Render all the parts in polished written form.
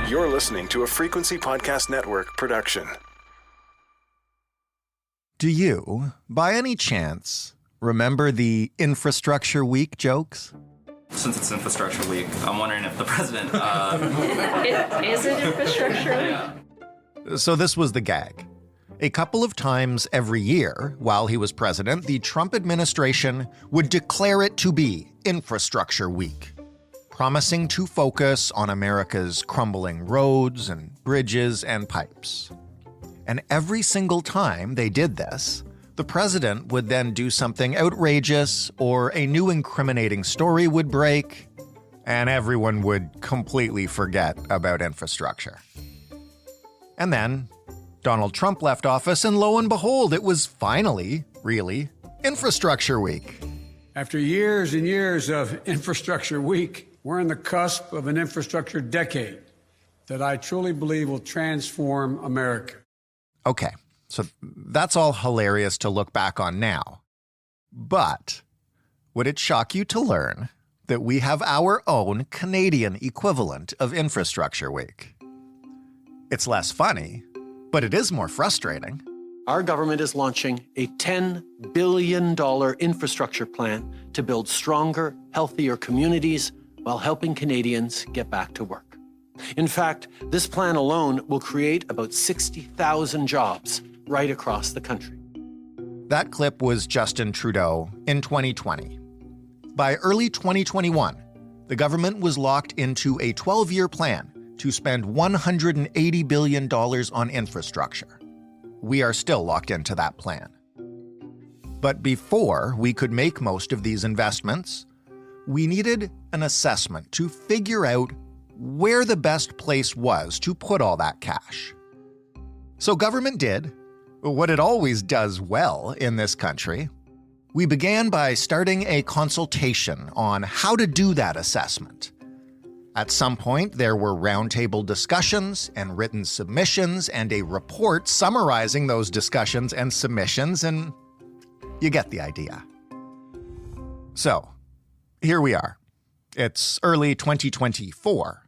You're listening to a Frequency Podcast Network production. Do you, by any chance, remember the Infrastructure Week jokes? Since it's Infrastructure Week, I'm wondering if the president... Is it Infrastructure Week? Yeah. So this was the gag. A couple of times every year, while he was president, the Trump administration would declare it to be Infrastructure Week, promising to focus on America's crumbling roads and bridges and pipes. And every single time they did this, the president would then do something outrageous or a new incriminating story would break, and everyone would completely forget about infrastructure. And then Donald Trump left office, and lo and behold, it was finally, really, Infrastructure Week. After years and years of Infrastructure Week, we're on the cusp of an infrastructure decade that I truly believe will transform America. Okay, so that's all hilarious to look back on now. But would it shock you to learn that we have our own Canadian equivalent of Infrastructure Week? It's less funny, but it is more frustrating. Our government is launching a $10 billion infrastructure plan to build stronger, healthier communities while helping Canadians get back to work. In fact, this plan alone will create about 60,000 jobs right across the country. That clip was Justin Trudeau in 2020. By early 2021, the government was locked into a 12-year plan to spend $180 billion on infrastructure. We are still locked into that plan. But before we could make most of these investments, we needed an assessment to figure out where the best place was to put all that cash. So government did what it always does well in this country. We began by starting a consultation on how to do that assessment. At some point, there were roundtable discussions and written submissions and a report summarizing those discussions and submissions, and you get the idea. So, here we are. It's early 2024.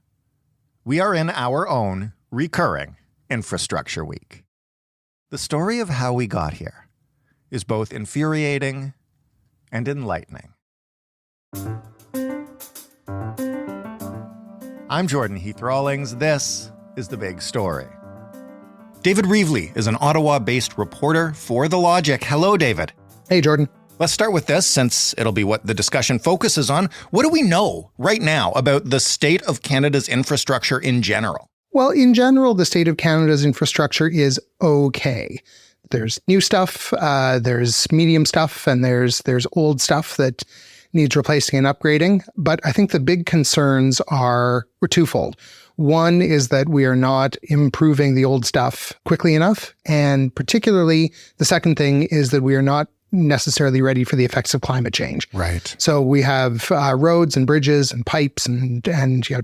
We are in our own recurring Infrastructure Week. The story of how we got here is both infuriating and enlightening. I'm Jordan Heath Rawlings. This is The Big Story. David Reevely is an Ottawa-based reporter for The Logic. Hello, David. Hey, Jordan. Let's start with this, since it'll be what the discussion focuses on. What do we know right now about the state of Canada's infrastructure in general? Well, in general, the state of Canada's infrastructure is okay. There's new stuff, there's medium stuff, and there's old stuff that needs replacing and upgrading. But I think the big concerns were twofold. One is that we are not improving the old stuff quickly enough. And particularly, the second thing is that we are not necessarily ready for the effects of climate change. Right. So we have roads and bridges and pipes and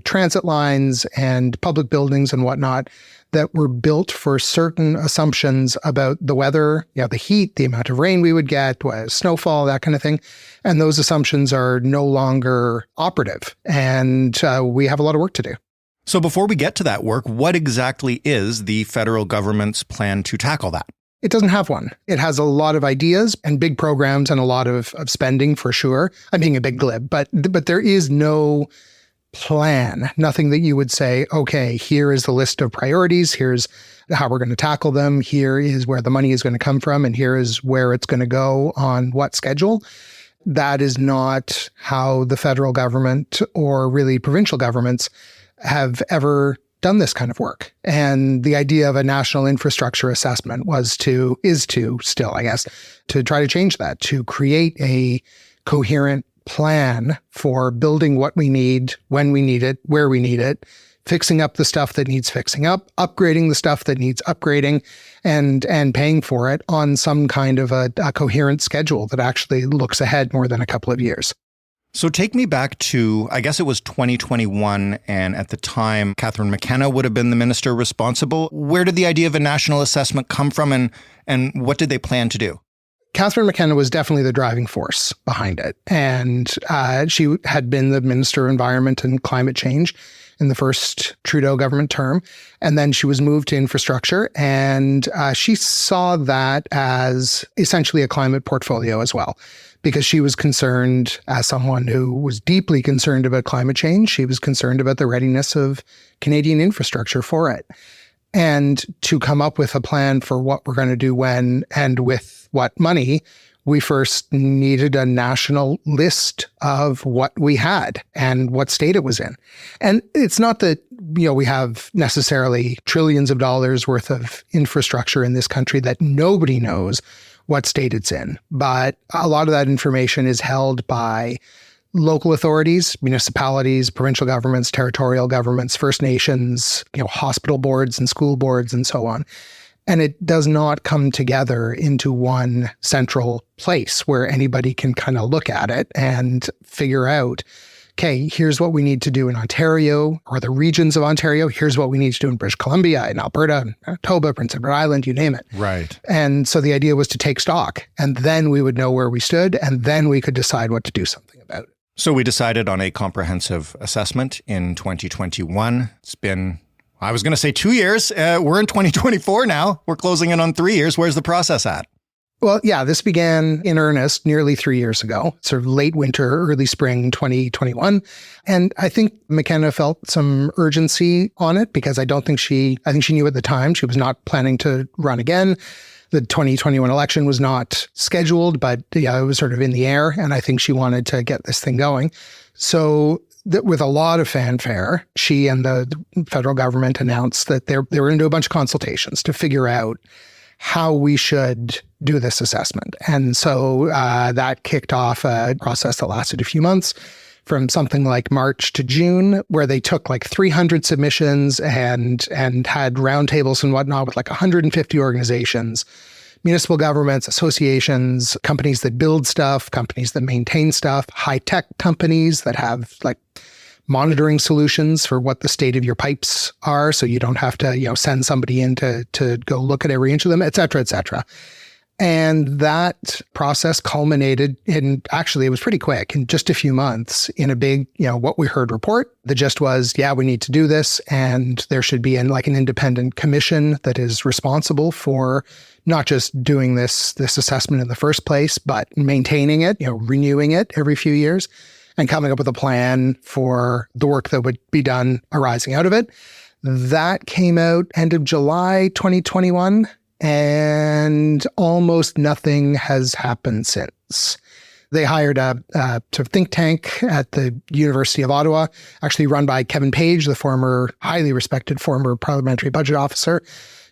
transit lines and public buildings and whatnot that were built for certain assumptions about the weather, the heat, the amount of rain we would get, snowfall, that kind of thing. And those assumptions are no longer operative. And we have a lot of work to do. So before we get to that work, what exactly is the federal government's plan to tackle that? It doesn't have one. It has a lot of ideas and big programs and a lot of spending for sure. I'm being a big glib, but there is no plan, nothing that you would say, okay, here is the list of priorities, here's how we're going to tackle them, here is where the money is going to come from, and here is where it's going to go on what schedule. That is not how the federal government or really provincial governments have ever done this kind of work. And the idea of a national infrastructure assessment is to still, I guess, to try to change that, to create a coherent plan for building what we need, when we need it, where we need it, fixing up the stuff that needs fixing up, upgrading the stuff that needs upgrading, and paying for it on some kind of a coherent schedule that actually looks ahead more than a couple of years. So take me back to, I guess it was 2021, and at the time, Catherine McKenna would have been the minister responsible. Where did the idea of a national assessment come from, and what did they plan to do? Catherine McKenna was definitely the driving force behind it. And she had been the Minister of Environment and Climate Change. in the first Trudeau government term. And then she was moved to infrastructure. And she saw that as essentially a climate portfolio as well, because she was concerned, as someone who was deeply concerned about climate change, she was concerned about the readiness of Canadian infrastructure for it. And to come up with a plan for what we're going to do when and with what money, we first needed a national list of what we had and what state it was in. And it's not that, we have necessarily trillions of dollars worth of infrastructure in this country that nobody knows what state it's in. But a lot of that information is held by local authorities, municipalities, provincial governments, territorial governments, First Nations, hospital boards and school boards and so on. And it does not come together into one central place where anybody can kind of look at it and figure out, okay, here's what we need to do in Ontario or the regions of Ontario. Here's what we need to do in British Columbia, in Alberta, Manitoba, Prince Edward Island, you name it. Right. And so the idea was to take stock, and then we would know where we stood, and then we could decide what to do something about it. So we decided on a comprehensive assessment in 2021. It's been, I was going to say 2 years. We're in 2024 now. We're closing in on 3 years. Where's the process at? Well, yeah, this began in earnest nearly 3 years ago, sort of late winter, early spring 2021. And I think McKenna felt some urgency on it because I think she knew at the time she was not planning to run again. The 2021 election was not scheduled, but it was sort of in the air. And I think she wanted to get this thing going. So with a lot of fanfare, she and the federal government announced that they were going to do a bunch of consultations to figure out how we should do this assessment. And so that kicked off a process that lasted a few months, from something like March to June, where they took like 300 submissions and had roundtables and whatnot with like 150 organizations, municipal governments, associations, companies that build stuff, companies that maintain stuff, high-tech companies that have like monitoring solutions for what the state of your pipes are, so you don't have to, send somebody in to go look at every inch of them, et cetera, et cetera. And that process culminated in, actually, it was pretty quick, in just a few months, in a big, what we heard report. The gist was, yeah, we need to do this. And there should be an independent commission that is responsible for not just doing this assessment in the first place, but maintaining it, renewing it every few years and coming up with a plan for the work that would be done arising out of it. That came out end of July 2021. And almost nothing has happened since. They hired a sort of think tank at the University of Ottawa, actually run by Kevin Page, the highly respected former parliamentary budget officer,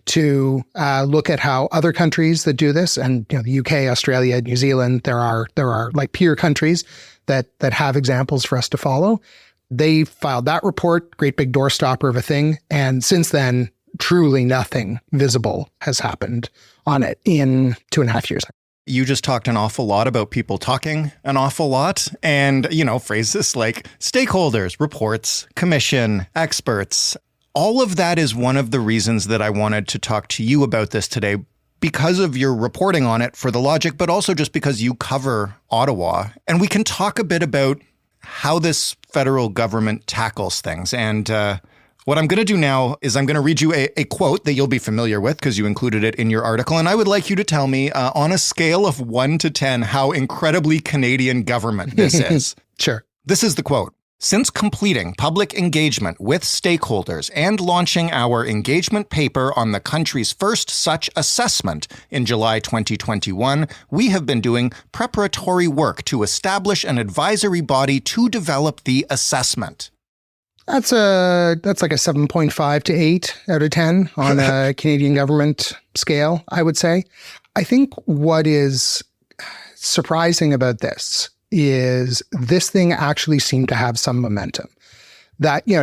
to look at how other countries that do this, and the UK, Australia, New Zealand, there are like peer countries that have examples for us to follow. They filed that report, great big doorstopper of a thing, and since then, truly nothing visible has happened on it in 2.5 years. You just talked an awful lot about people talking an awful lot, and, phrases like stakeholders, reports, commission, experts. All of that is one of the reasons that I wanted to talk to you about this today, because of your reporting on it for The Logic, but also just because you cover Ottawa. And we can talk a bit about how this federal government tackles things. And what I'm going to do now is I'm going to read you a quote that you'll be familiar with because you included it in your article. And I would like you to tell me on a scale of 1 to 10 how incredibly Canadian government this is. Sure. This is the quote. Since completing public engagement with stakeholders and launching our engagement paper on the country's first such assessment in July 2021, we have been doing preparatory work to establish an advisory body to develop the assessment. That's like a 7.5 to 8 out of 10 on a Canadian government scale, I would say. I think what is surprising about this is this thing actually seemed to have some momentum. That, you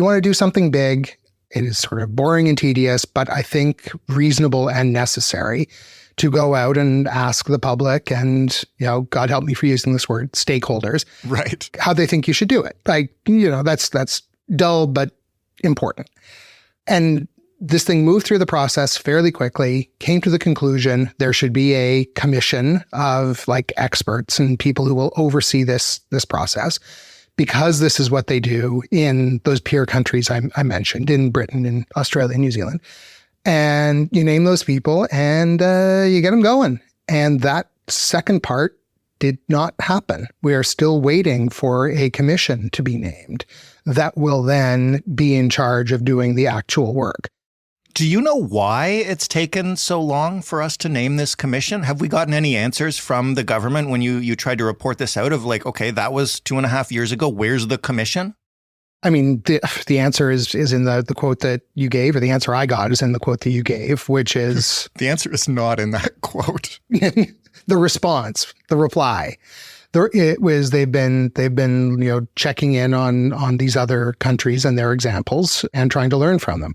want to do something big. It is sort of boring and tedious, but I think reasonable and necessary to go out and ask the public and, God help me for using this word, stakeholders, right, how they think you should do it. Like, that's dull, but important. And this thing moved through the process fairly quickly, came to the conclusion there should be a commission of like experts and people who will oversee this process. because this is what they do in those peer countries I mentioned, in Britain, in Australia, and New Zealand. And you name those people and you get them going. And that second part did not happen. We are still waiting for a commission to be named that will then be in charge of doing the actual work. Do you know why it's taken so long for us to name this commission? Have we gotten any answers from the government when you tried to report this out of like, okay, that was 2.5 years ago. Where's the commission? I mean, the answer is in the quote that you gave, or the answer I got is in the quote that you gave, which is... The answer is not in that quote. The response, the reply. It was they've been checking in on these other countries and their examples and trying to learn from them.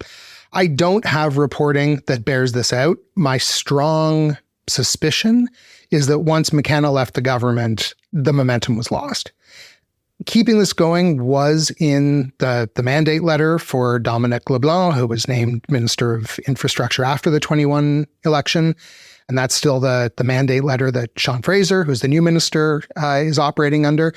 I don't have reporting that bears this out. My strong suspicion is that once McKenna left the government, the momentum was lost. Keeping this going was in the mandate letter for Dominic LeBlanc, who was named Minister of Infrastructure after the 21 election. And that's still the mandate letter that Sean Fraser, who's the new minister, is operating under.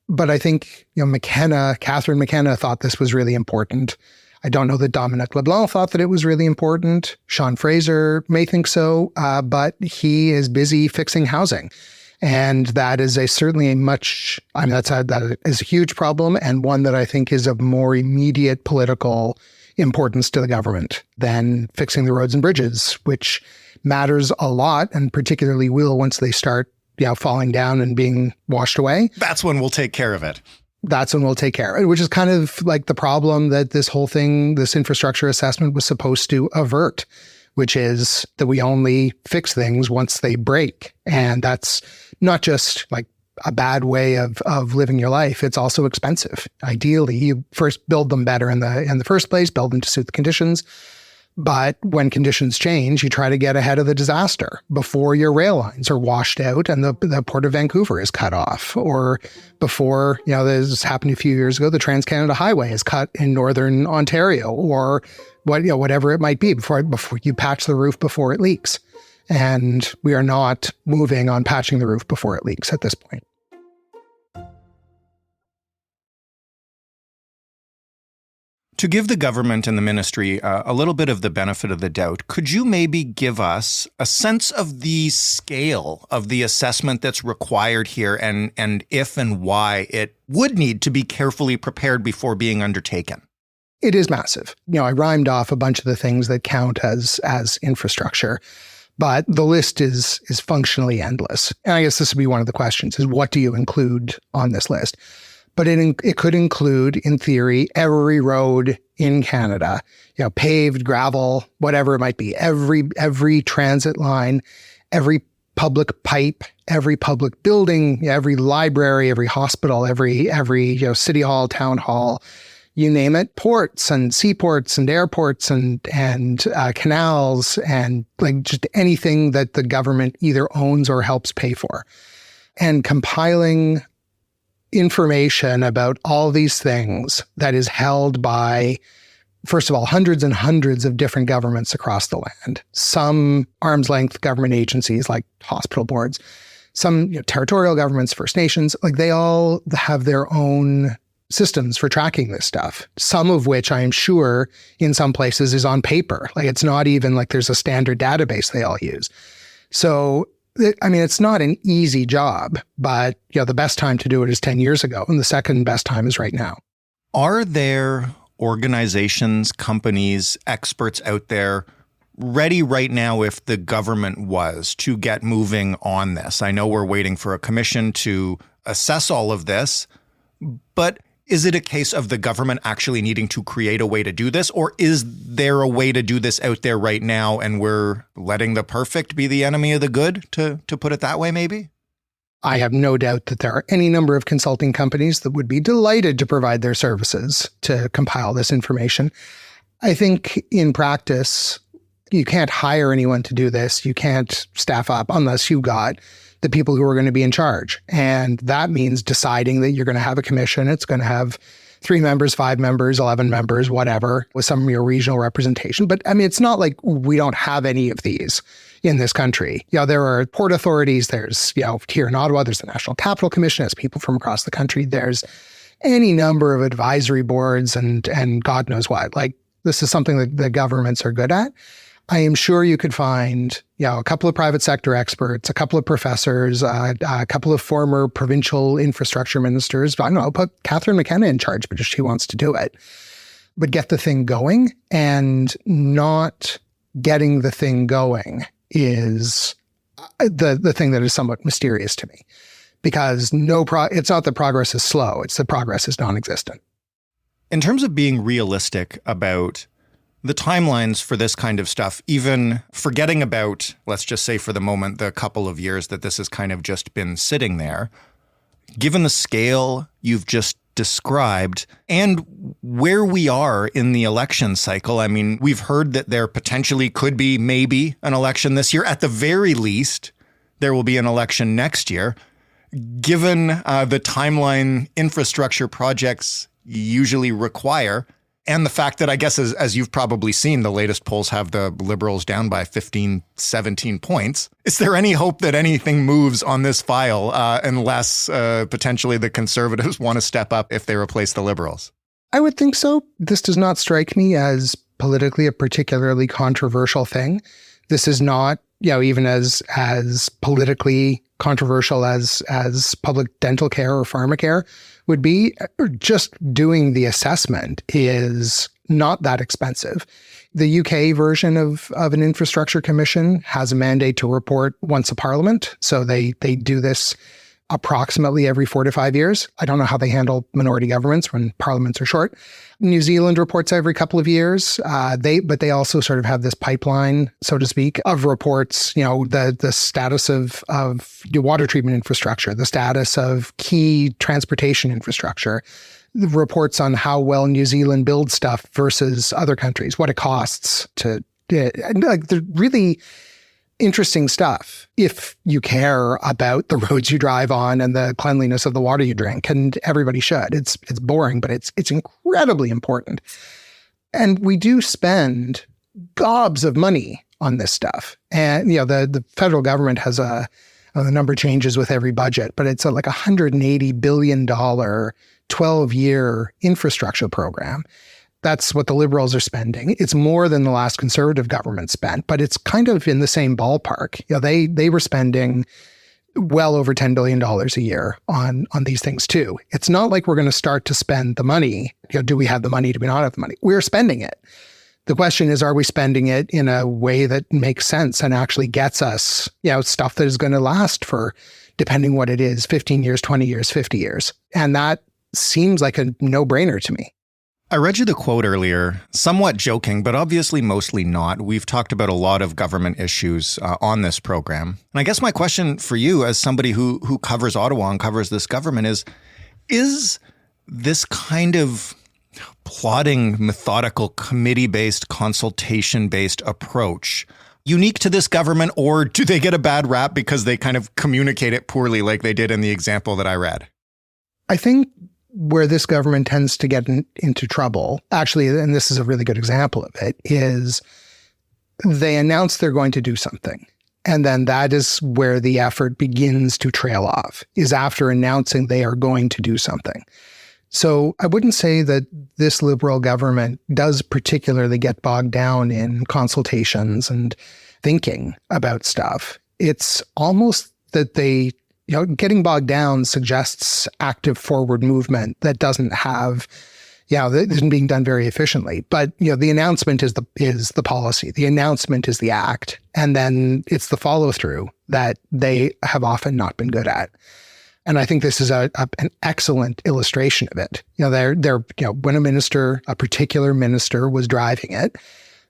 But I think, Catherine McKenna thought this was really important. I don't know that Dominic LeBlanc thought that it was really important. Sean Fraser may think so, but he is busy fixing housing. And that is certainly that is a huge problem, and one that I think is of more immediate political importance to the government than fixing the roads and bridges, which matters a lot, and particularly will once they start falling down and being washed away. That's when we'll take care of it. That's when we'll take care of it, which is kind of like the problem that this whole thing, this infrastructure assessment was supposed to avert, which is that we only fix things once they break. And that's not just like a bad way of living your life. It's also expensive. Ideally, you first build them better in the first place, build them to suit the conditions. But when conditions change, you try to get ahead of the disaster before your rail lines are washed out and the Port of Vancouver is cut off, or before, this happened a few years ago, the Trans-Canada Highway is cut in Northern Ontario, or whatever it might be, before you patch the roof before it leaks. And we are not moving on patching the roof before it leaks at this point. To give the government and the ministry a little bit of the benefit of the doubt, could you maybe give us a sense of the scale of the assessment that's required here, and if and why it would need to be carefully prepared before being undertaken? It is massive. I rhymed off a bunch of the things that count as infrastructure, but the list is functionally endless. And I guess this would be one of the questions, is what do you include on this list? But it could include, in theory, every road in Canada, paved, gravel, whatever it might be, every transit line, every public pipe, every public building, every library, every hospital, every city hall, town hall, you name it, ports and seaports and airports and canals, and like just anything that the government either owns or helps pay for. And compiling information about all these things that is held by, first of all, hundreds and hundreds of different governments across the land. Some arm's length government agencies like hospital boards, some territorial governments, First Nations, like they all have their own systems for tracking this stuff. Some of which I am sure in some places is on paper. Like it's not even like there's a standard database they all use. So it's not an easy job, but the best time to do it is 10 years ago, and the second best time is right now. Are there organizations, companies, experts out there ready right now if the government was to get moving on this? I know we're waiting for a commission to assess all of this, but is it a case of the government actually needing to create a way to do this, or is there a way to do this out there right now and we're letting the perfect be the enemy of the good, to put it that way maybe? I have no doubt that there are any number of consulting companies that would be delighted to provide their services to compile this information. I think in practice, you can't hire anyone to do this. You can't staff up unless you've got the people who are going to be in charge. And that means deciding that you're going to have a commission. It's going to have 3 members, 5 members, 11 members, whatever, with some of your regional representation. But it's not like we don't have any of these in this country. There are port authorities. There's, here in Ottawa, there's the National Capital Commission. It's people from across the country. There's any number of advisory boards and God knows what. Like, this is something that the governments are good at. I am sure you could find, a couple of private sector experts, a couple of professors, a couple of former provincial infrastructure ministers. I don't know, put Catherine McKenna in charge because she wants to do it. But get the thing going, and not getting the thing going is the thing that is somewhat mysterious to me. Because it's not that progress is slow, it's that progress is non-existent. In terms of being realistic about the timelines for this kind of stuff, even forgetting about, let's just say for the moment, the couple of years that this has kind of just been sitting there, given the scale you've just described and where we are in the election cycle, I mean, we've heard that there potentially could be maybe an election this year. At the very least, there will be an election next year. Given the timeline infrastructure projects usually require, and the fact that I guess as you've probably seen, the latest polls have the Liberals down by 15, 17 points. Is there any hope that anything moves on this file unless potentially the Conservatives want to step up if they replace the Liberals? I would think so. This does not strike me as politically a particularly controversial thing. This is not, even as politically controversial as public dental care or pharmacare would be. Just doing the assessment is not that expensive. The UK version of an infrastructure commission has a mandate to report once a parliament. So they do this approximately every 4 to 5 years. I don't know how they handle minority governments when parliaments are short. New Zealand reports every couple of years. But they also sort of have this pipeline, so to speak, of reports, the status of water treatment infrastructure, the status of key transportation infrastructure, the reports on how well New Zealand builds stuff versus other countries, what it costs to, they're really interesting stuff if you care about the roads you drive on and the cleanliness of the water you drink, and everybody should. It's boring, but it's incredibly important. And we do spend gobs of money on this stuff. And the federal government has the number changes with every budget, but it's like $180 billion 12-year infrastructure program. That's what the Liberals are spending. It's more than the last Conservative government spent, but it's kind of in the same ballpark. They were spending well over $10 billion a year on these things too. It's not like we're going to start to spend the money. Do we have the money? Do we not have the money? We're spending it. The question is, are we spending it in a way that makes sense and actually gets us, stuff that is going to last for, depending what it is, 15 years, 20 years, 50 years. And that seems like a no-brainer to me. I read you the quote earlier, somewhat joking, but obviously mostly not. We've talked about a lot of government issues on this program. And I guess my question for you as somebody who covers Ottawa and covers this government is this kind of plodding, methodical, committee-based, consultation-based approach unique to this government, or do they get a bad rap because they kind of communicate it poorly like they did in the example that I read? I think where this government tends to get into trouble, actually, and this is a really good example of it, is they announce they're going to do something. And then that is where the effort begins to trail off, is after announcing they are going to do something. So I wouldn't say that this Liberal government does particularly get bogged down in consultations and thinking about stuff. It's almost that they, getting bogged down suggests active forward movement that doesn't have, that isn't being done very efficiently. But, the announcement is the policy. The announcement is the act. And then it's the follow through that they have often not been good at. And I think this is an excellent illustration of it. When a particular minister was driving it,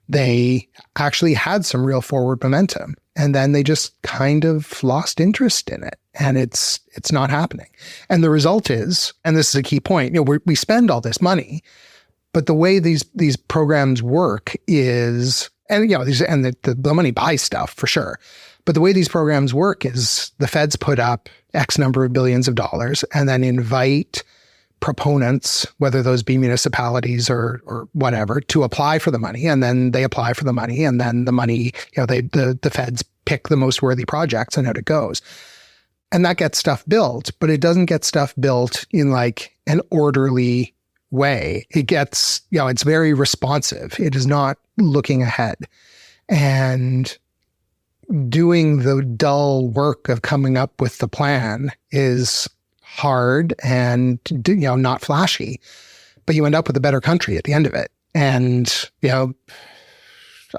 they actually had some real forward momentum. And then they just kind of lost interest in it. And it's not happening. And the result is, and this is a key point, we spend all this money, but the way these programs work is, and the money buys stuff for sure. But the way these programs work is the feds put up X number of billions of dollars and then invite proponents, whether those be municipalities or whatever, to apply for the money. And then they apply for the money, and then the money, the feds pick the most worthy projects and out it goes. And that gets stuff built, but it doesn't get stuff built in like an orderly way. It gets, it's very responsive. It is not looking ahead. And doing the dull work of coming up with the plan is hard and, not flashy, but you end up with a better country at the end of it. And,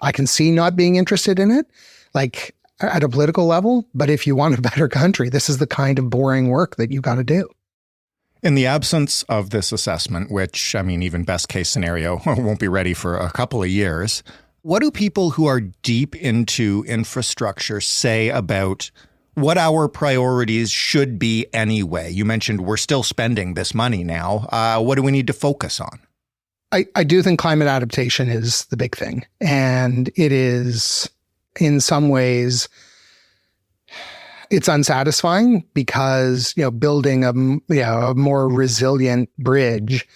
I can see not being interested in it, like at a political level, but if you want a better country, this is the kind of boring work that you got to do. In the absence of this assessment, which, even best case scenario, won't be ready for a couple of years, what do people who are deep into infrastructure say about what our priorities should be anyway? You mentioned we're still spending this money now. What do we need to focus on? I do think climate adaptation is the big thing. And it is, in some ways, it's unsatisfying because, building a more resilient bridge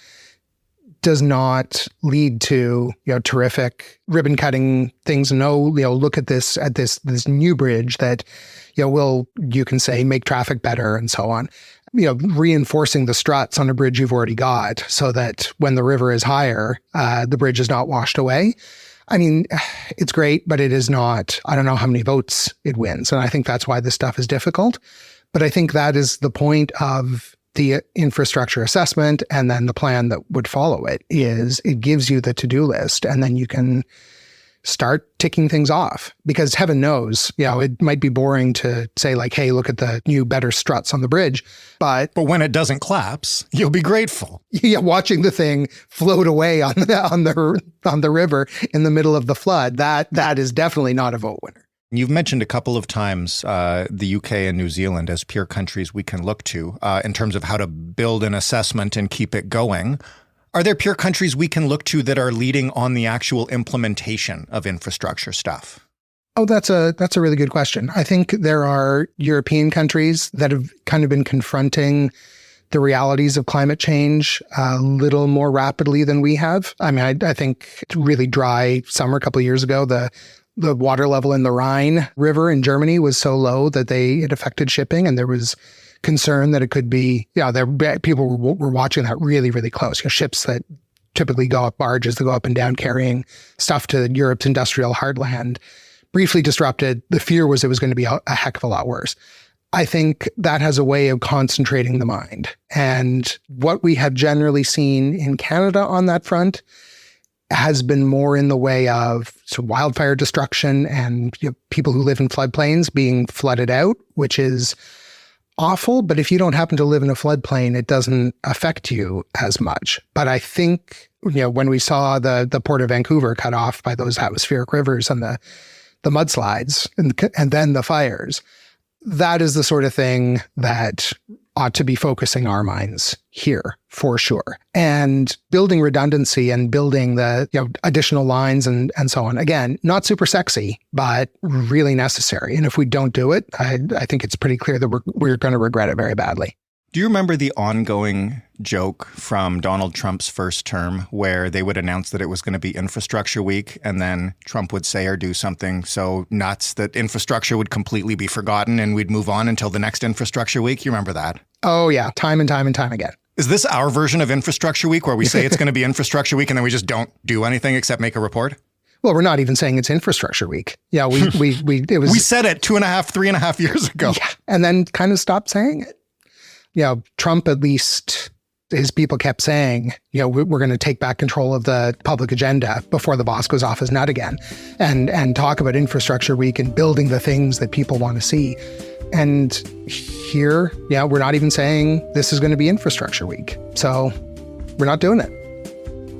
does not lead to, terrific ribbon cutting things. No, look at this new bridge that, you can say make traffic better and so on. Reinforcing the struts on a bridge you've already got so that when the river is higher, the bridge is not washed away. It's great, but it is not, I don't know how many votes it wins. And I think that's why this stuff is difficult. But I think that is the point of the infrastructure assessment and then the plan that would follow it, is it gives you the to-do list and then you can start ticking things off. Because heaven knows, it might be boring to say like, hey, look at the new better struts on the bridge. But when it doesn't collapse, you'll be grateful. Yeah, watching the thing float away on the river in the middle of the flood, that is definitely not a vote winner. You've mentioned a couple of times the UK and New Zealand as peer countries we can look to in terms of how to build an assessment and keep it going. Are there peer countries we can look to that are leading on the actual implementation of infrastructure stuff? Oh, that's a really good question. I think there are European countries that have kind of been confronting the realities of climate change a little more rapidly than we have. I think it's really dry summer a couple of years ago. The water level in the Rhine River in Germany was so low that it affected shipping, and there was concern that it could be, people were watching that really, really close. Ships that typically go up, barges that go up and down carrying stuff to Europe's industrial heartland, briefly disrupted. The fear was it was going to be a heck of a lot worse. I think that has a way of concentrating the mind. And what we have generally seen in Canada on that front has been more in the way of wildfire destruction and people who live in floodplains being flooded out, which is awful. But if you don't happen to live in a floodplain, it doesn't affect you as much. But I think, when we saw the Port of Vancouver cut off by those atmospheric rivers and the mudslides and then the fires, that is the sort of thing that ought to be focusing our minds here for sure. And building redundancy and building the additional lines and so on. Again, not super sexy, but really necessary. And if we don't do it, I think it's pretty clear that we're going to regret it very badly. Do you remember the ongoing joke from Donald Trump's first term where they would announce that it was going to be Infrastructure Week and then Trump would say or do something so nuts that infrastructure would completely be forgotten and we'd move on until the next Infrastructure Week? You remember that? Oh, yeah. Time and time and time again. Is this our version of Infrastructure Week where we say it's going to be Infrastructure Week and then we just don't do anything except make a report? Well, we're not even saying it's Infrastructure Week. Yeah, we said it 3.5 years ago. Yeah, and then kind of stopped saying it. Trump, at least his people kept saying, we're going to take back control of the public agenda before the boss goes off his nut again and talk about Infrastructure Week and building the things that people want to see. And here, we're not even saying this is going to be Infrastructure Week. So we're not doing it.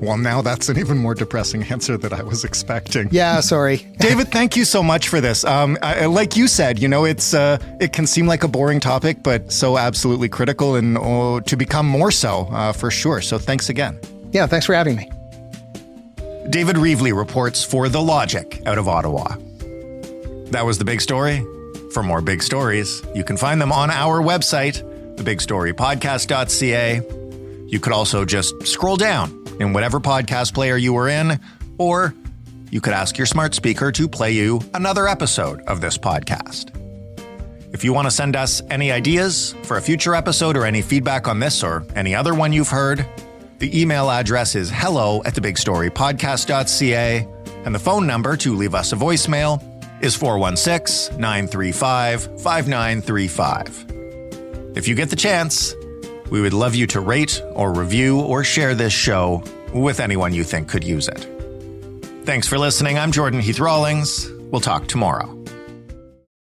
Well, now that's an even more depressing answer than I was expecting. Yeah, sorry. David, thank you so much for this. Like you said, it can seem like a boring topic, but so absolutely critical and to become more so for sure. So thanks again. Yeah, thanks for having me. David Reevely reports for The Logic out of Ottawa. That was The Big Story. For more big stories, you can find them on our website, thebigstorypodcast.ca. You could also just scroll down in whatever podcast player you were in, or you could ask your smart speaker to play you another episode of this podcast. If you want to send us any ideas for a future episode or any feedback on this or any other one you've heard, the email address is hello@thebigstorypodcast.ca, and the phone number to leave us a voicemail is 416-935-5935. If you get the chance, we would love you to rate or review or share this show with anyone you think could use it. Thanks for listening. I'm Jordan Heath Rawlings. We'll talk tomorrow.